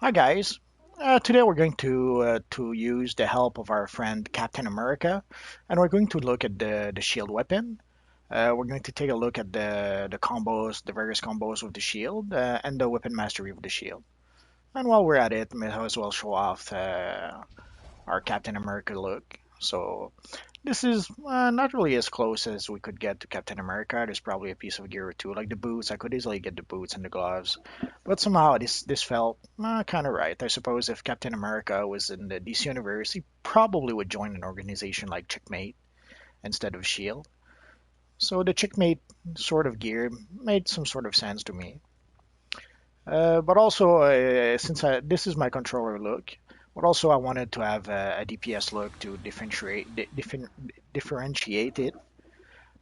Hi guys. Today we're going to use the help of our friend Captain America, and we're going to look at the shield weapon. We're going to take a look at the combos, the various combos with the shield, and the weapon mastery of the shield. And while we're at it, may as well show off our Captain America look. So this is not really as close as we could get to Captain America. There's probably a piece of gear or two, like the boots. I could easily get the boots and the gloves, but somehow this felt kind of right. I suppose if Captain America was in the DC universe, he probably would join an organization like Checkmate instead of Shield. So the Checkmate sort of gear made some sort of sense to me. But also, this is my controller look, but also I wanted to have a DPS look to differentiate it.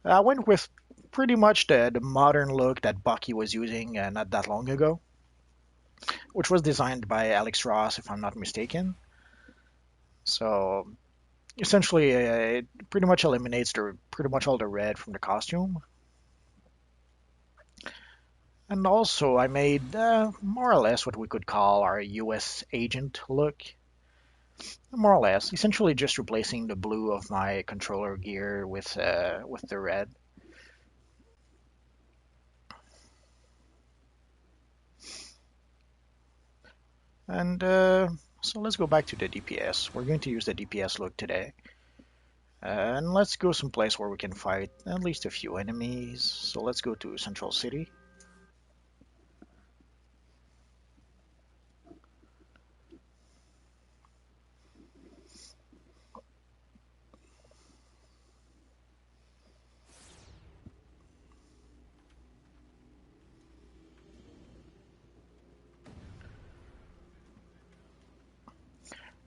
I went with pretty much the modern look that Bucky was using not that long ago, which was designed by Alex Ross, if I'm not mistaken. So essentially, it pretty much eliminates pretty much all the red from the costume. And also, I made more or less what we could call our U.S. agent look. More or less, essentially just replacing the blue of my controller gear with the red. And so let's go back to the DPS. We're going to use the DPS look today. And let's go someplace where we can fight at least a few enemies. So let's go to Central City.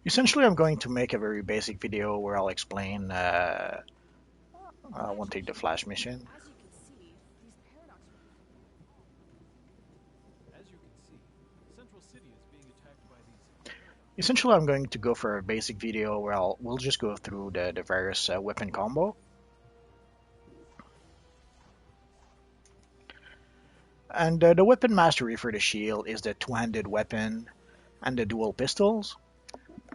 Essentially, I'm going to make a very basic video where I'll explain. I won't take the flash mission. Essentially, I'm going to go for a basic video where we'll just go through the various weapon combo. And the weapon mastery for the shield is the two-handed weapon and the dual pistols.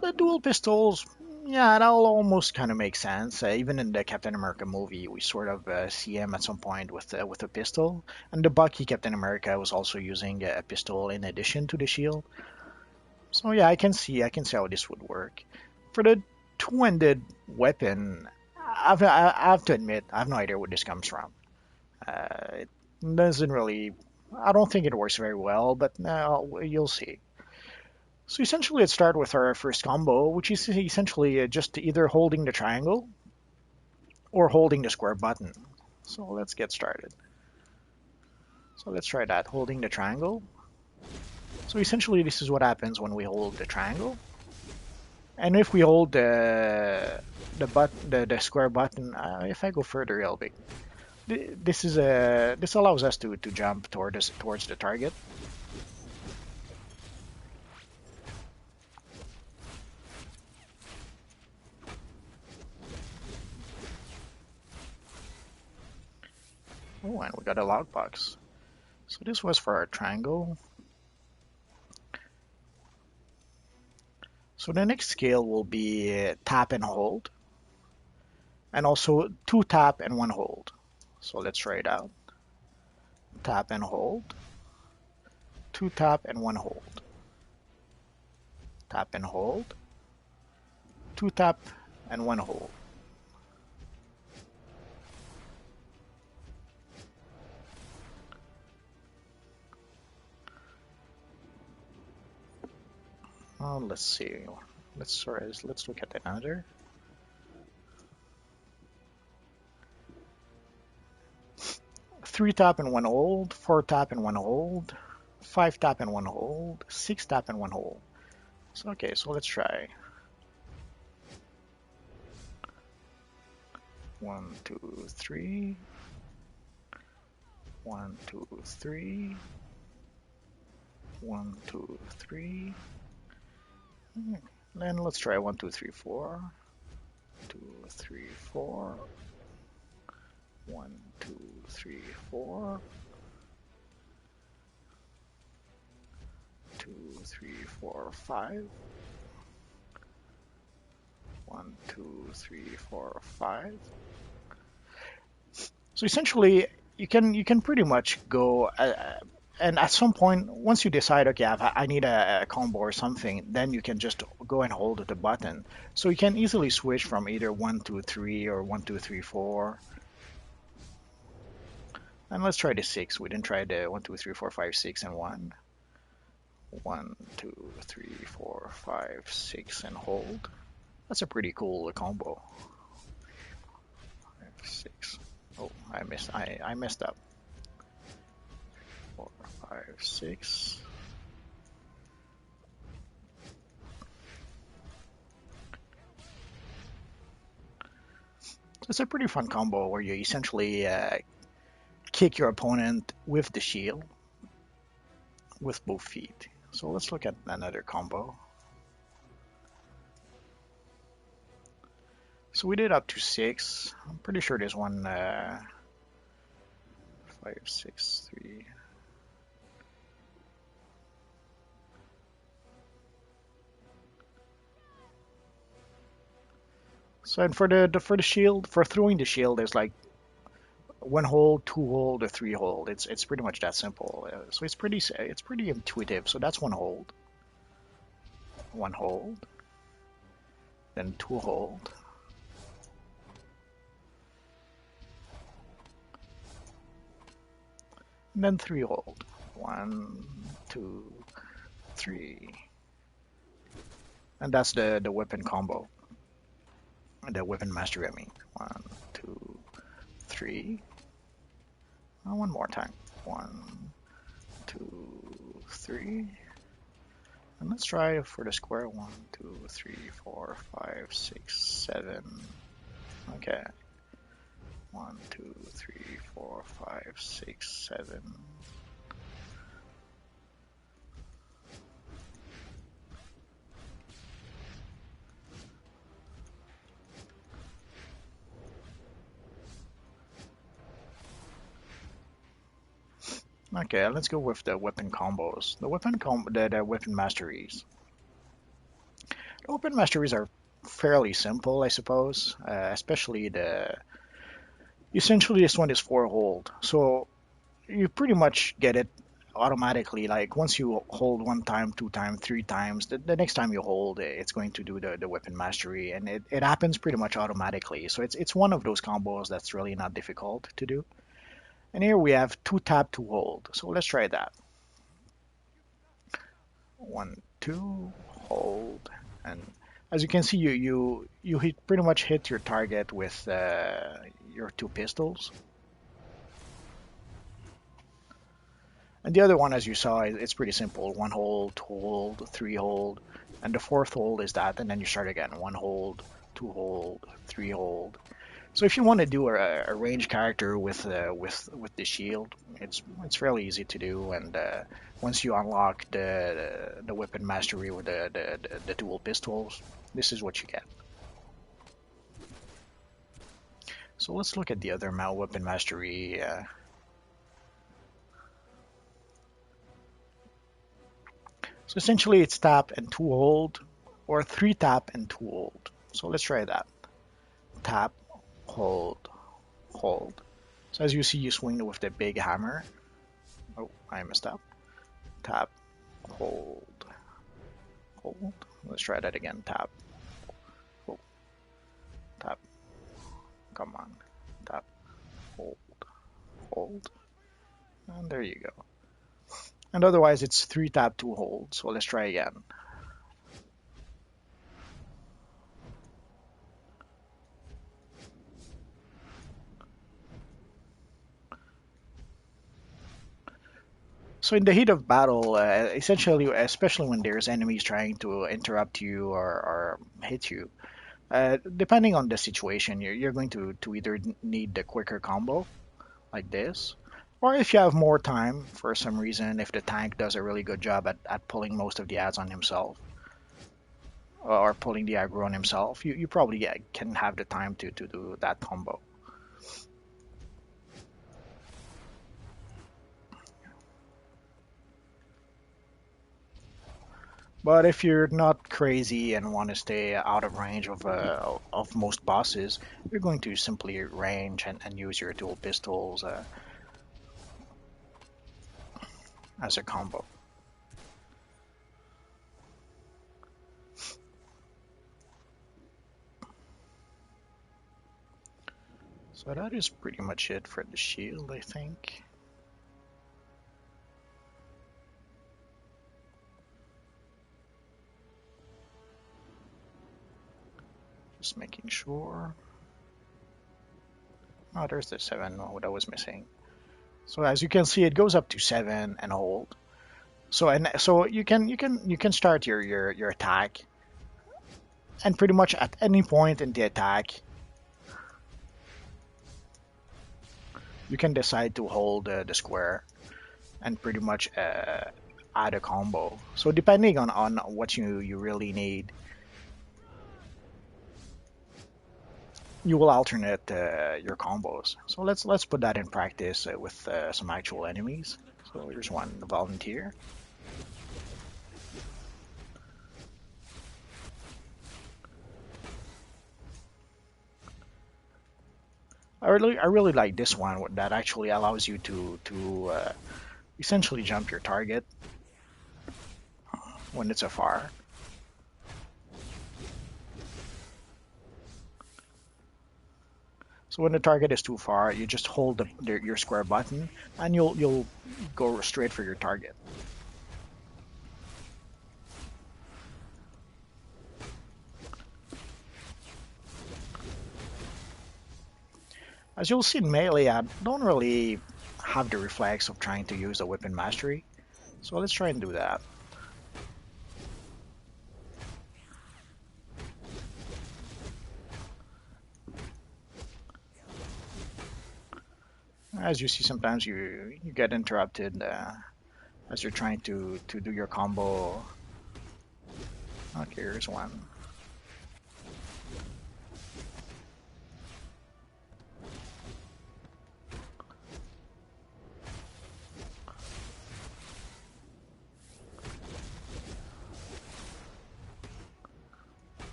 The dual pistols, yeah, that'll almost kind of make sense. Even in the Captain America movie, we sort of see him at some point with a pistol. And the Bucky Captain America was also using a pistol in addition to the shield. So yeah, I can see how this would work. For the two-handed weapon, I have to admit, I have no idea where this comes from. It doesn't really. I don't think it works very well, but you'll see. So essentially, let's start with our first combo, which is essentially just either holding the triangle or holding the square button. So let's get started. So let's try that, holding the triangle. So essentially, this is what happens when we hold the triangle. And if we hold the square button, if I go further, it'll be this allows us to jump towards the target. Oh, and we got a lockbox. So this was for our triangle. So the next skill will be tap and hold, and also two tap and one hold. So let's try it out. Tap and hold, two tap and one hold. Tap and hold, two tap and one hold. Let's see. Let's look at another. Three tap and one hold, four tap and one hold, five tap and one hold, six tap and one hold. So okay, so let's try. One, two, three. One, two, three. One, two, three. Then let's try one, two, three, four. Two, three, four. One, two, three, four. Two, 3, 4, 5. 1, 2, 3, 4, 5. So essentially, you can pretty much go, and at some point, once you decide, okay, I need a combo or something, then you can just go and hold the button. So you can easily switch from either 1, 2, 3 or 1, 2, 3, 4. And let's try the 6. We didn't try the 1, 2, 3, 4, 5, 6, and 1. 1, 2, 3, 4, 5, 6, and hold. That's a pretty cool combo. 5, 6. Oh, I messed up. 4, 5, 6. It's a pretty fun combo where you essentially kick your opponent with the shield with both feet. So let's look at another combo. So we did up to 6. I'm pretty sure there's one 5, 6, 3. So and for the shield, for throwing the shield, there's like 1 hold, 2 hold, or 3 hold. It's pretty much that simple. So it's pretty intuitive. So that's 1 hold, 1 hold, then 2 hold, and then 3 hold. 1, 2, 3, and that's the weapon combo. The weapon mastery, I mean. 1, 2, 3. One more time. 1, 2, 3. And let's try for the square. 1, 2, 3, 4, 5, 6, 7. Okay. 1, 2, 3, 4, 5, 6, 7. Okay, let's go with the weapon combos. The weapon masteries. The weapon masteries are fairly simple, I suppose. Especially essentially this one is 4 hold. So you pretty much get it automatically. Like once you hold 1 time, 2 times, 3 times, the next time you hold, it's going to do the weapon mastery, and it happens pretty much automatically. So it's one of those combos that's really not difficult to do. And here we have 2 tap, 2 hold. So let's try that. 1, 2, hold, and as you can see, you pretty much hit your target with your 2 pistols. And the other one, as you saw, it's pretty simple. 1 hold, 2 hold, 3 hold, and the 4th hold is that, and then you start again. 1 hold, 2 hold, 3 hold. So if you want to do a range character with the shield, it's fairly easy to do. And once you unlock the weapon mastery with the dual pistols, this is what you get. So let's look at the other weapon mastery. So essentially it's tap and 2 hold, or 3 tap and 2 hold. So let's try that. Tap, hold, hold. So as you see, you swing with the big hammer. Oh, I messed up. Tap, hold, hold. Let's try that again. Tap, hold, tap. Come on. Tap, hold, hold. And there you go. And otherwise, it's 3 tap, 2 hold. So let's try again. So in the heat of battle, essentially, especially when there's enemies trying to interrupt you or hit you, depending on the situation, you're going to either need the quicker combo, like this, or if you have more time for some reason, if the tank does a really good job at pulling most of the ads on himself, or pulling the aggro on himself, you probably can have the time to do that combo. But if you're not crazy and want to stay out of range of most bosses, you're going to simply range and use your dual pistols as a combo. So that is pretty much it for the shield, I think. Just making sure. Oh, there's the 7 that I was missing. So as you can see, it goes up to 7 and hold. So you can start your attack, and pretty much at any point in the attack, you can decide to hold the square and pretty much add a combo. So depending on what you really need, you will alternate your combos. So let's put that in practice with some actual enemies. So here's one volunteer. I really like this one that actually allows you to essentially jump your target when it's afar. So when the target is too far, you just hold your square button, and you'll go straight for your target. As you'll see in melee, I don't really have the reflex of trying to use a weapon mastery, so let's try and do that. As you see, sometimes you get interrupted as you're trying to do your combo. Okay, here's one.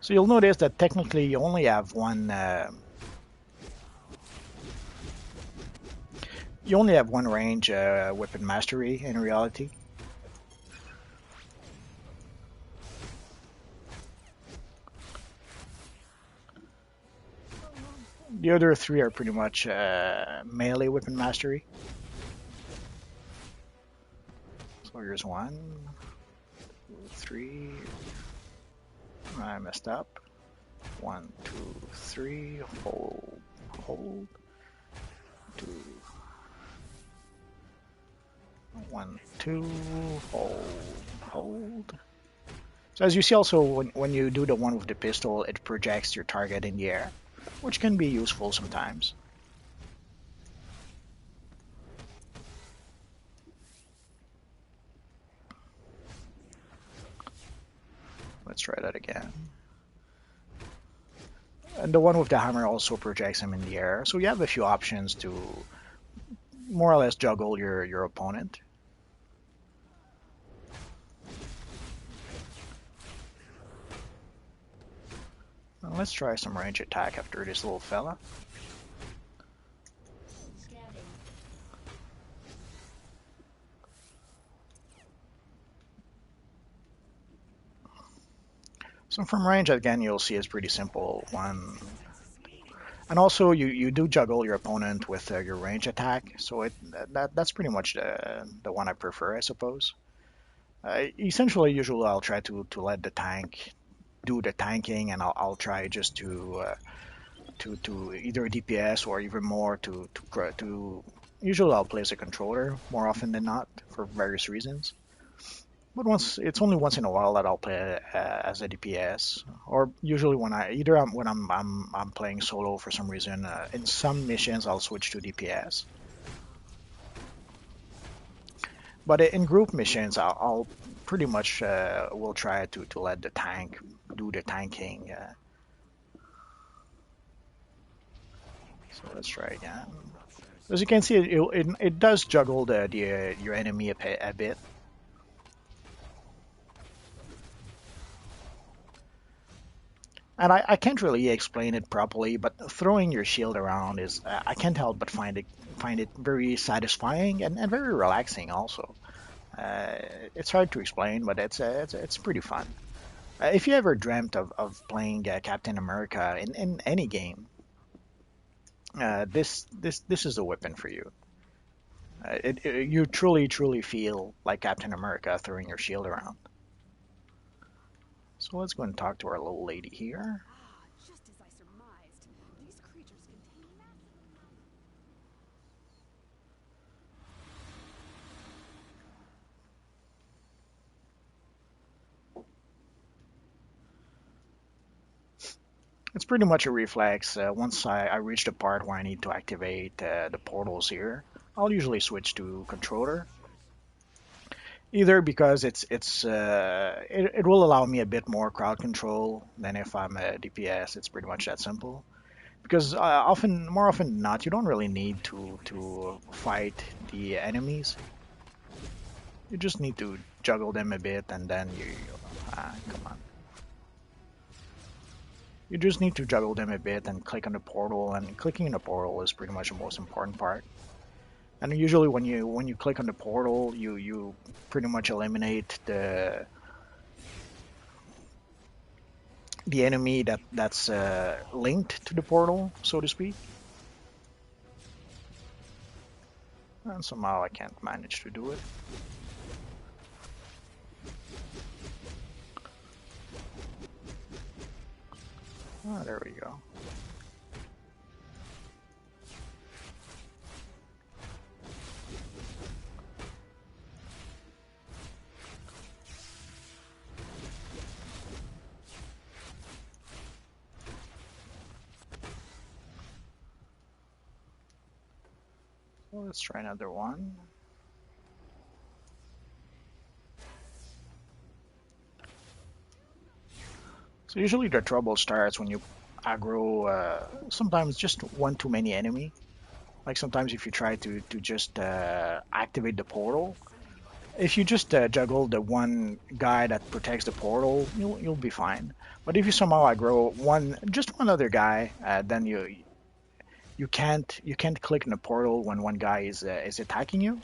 So you'll notice that technically you only have one. You only have one range weapon mastery in reality. The other 3 are pretty much melee weapon mastery. So here's 1, 2, 3. I messed up. 1, 2, 3. Hold. 2. 1, 2. Hold. So as you see also, when you do the one with the pistol, it projects your target in the air, which can be useful sometimes. Let's try that again. And the one with the hammer also projects him in the air, so you have a few options to more or less juggle your opponent. Now let's try some range attack after this little fella. So from range, again, you'll see it's pretty simple. One, and also you do juggle your opponent with your range attack, so that's pretty much the one I prefer, I suppose. Essentially, usually I'll try to let the tank do the tanking, and I'll try just to either DPS or even more to. Usually I'll play as a controller more often than not for various reasons. But it's only once in a while that I'll play as a DPS, or usually when I'm playing solo for some reason. In some missions, I'll switch to DPS. But in group missions, I'll pretty much will try to let the tank do the tanking. So let's try again. As you can see, it does juggle your enemy a bit. And I can't really explain it properly, but throwing your shield around is I can't help but find it very satisfying and very relaxing also. Uh, it's hard to explain, but it's pretty fun. If you ever dreamt of playing Captain America in any game, this is a weapon for you. You truly feel like Captain America throwing your shield around. So let's go and talk to our little lady here. Ah, just as I surmised. These creatures contain massive. It's pretty much a reflex. Once I reach the part where I need to activate the portals here, I'll usually switch to controller. Either because it will allow me a bit more crowd control than if I'm a DPS. It's pretty much that simple. Because more often than not, you don't really need to fight the enemies. You just need to juggle them a bit, and then come on. You just need to juggle them a bit and click on the portal, and clicking on the portal is pretty much the most important part. And usually when you click on the portal, you pretty much eliminate the enemy that's linked to the portal, so to speak. And somehow I can't manage to do it. Ah, there we go. Well, let's try another one. So usually the trouble starts when you aggro sometimes just one too many enemy. Like sometimes if you try to just activate the portal, if you just juggle the one guy that protects the portal, you'll be fine. But if you somehow aggro just one other guy, then you can't click in the portal when one guy is attacking you.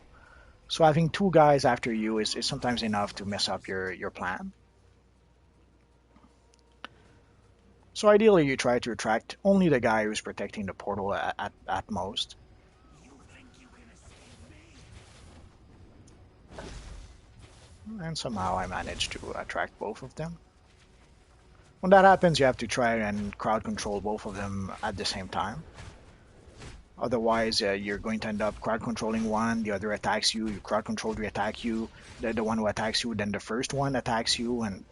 So having two guys after you is sometimes enough to mess up your plan. So ideally, you try to attract only the guy who's protecting the portal at most. And somehow I managed to attract both of them. When that happens, you have to try and crowd control both of them at the same time. Otherwise, you're going to end up crowd controlling one, the other attacks you, you crowd control, they attack you, the one who attacks you, then the first one attacks you, and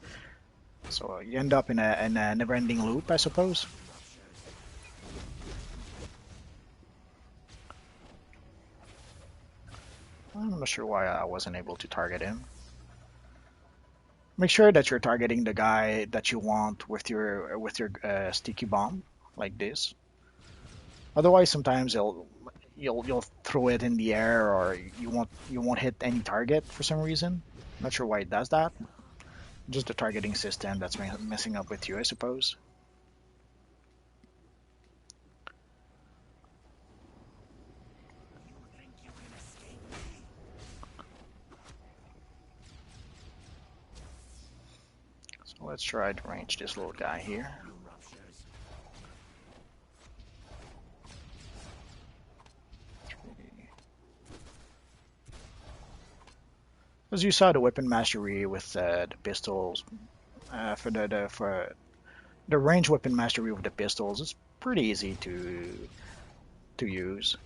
so you end up in a never-ending loop, I suppose. I'm not sure why I wasn't able to target him. Make sure that you're targeting the guy that you want with your sticky bomb, like this. Otherwise, sometimes you'll throw it in the air, or you won't hit any target for some reason. Not sure why it does that. Just the targeting system that's messing up with you, I suppose. So let's try to range this little guy here. As you saw, the weapon mastery with the pistols for the range weapon mastery with the pistols is pretty easy to use.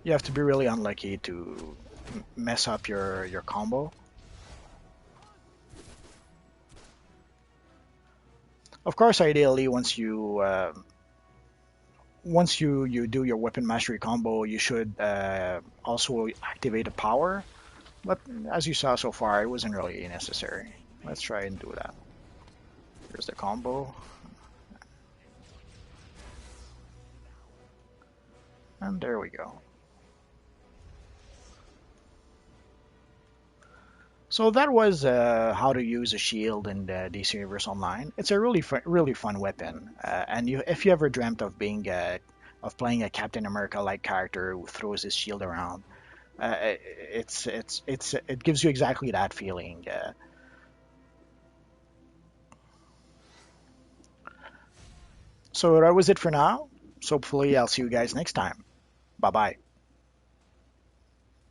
You have to be really unlucky to mess up your combo. Of course, ideally, once you do your weapon mastery combo, you should also activate a power. But as you saw so far, it wasn't really necessary. Let's try and do that. Here's the combo. And there we go. So that was how to use a shield in the DC Universe Online. It's a really fun weapon, and if you ever dreamt of being of playing a Captain America-like character who throws his shield around, it gives you exactly that feeling. So that was it for now. So hopefully I'll see you guys next time. Bye bye.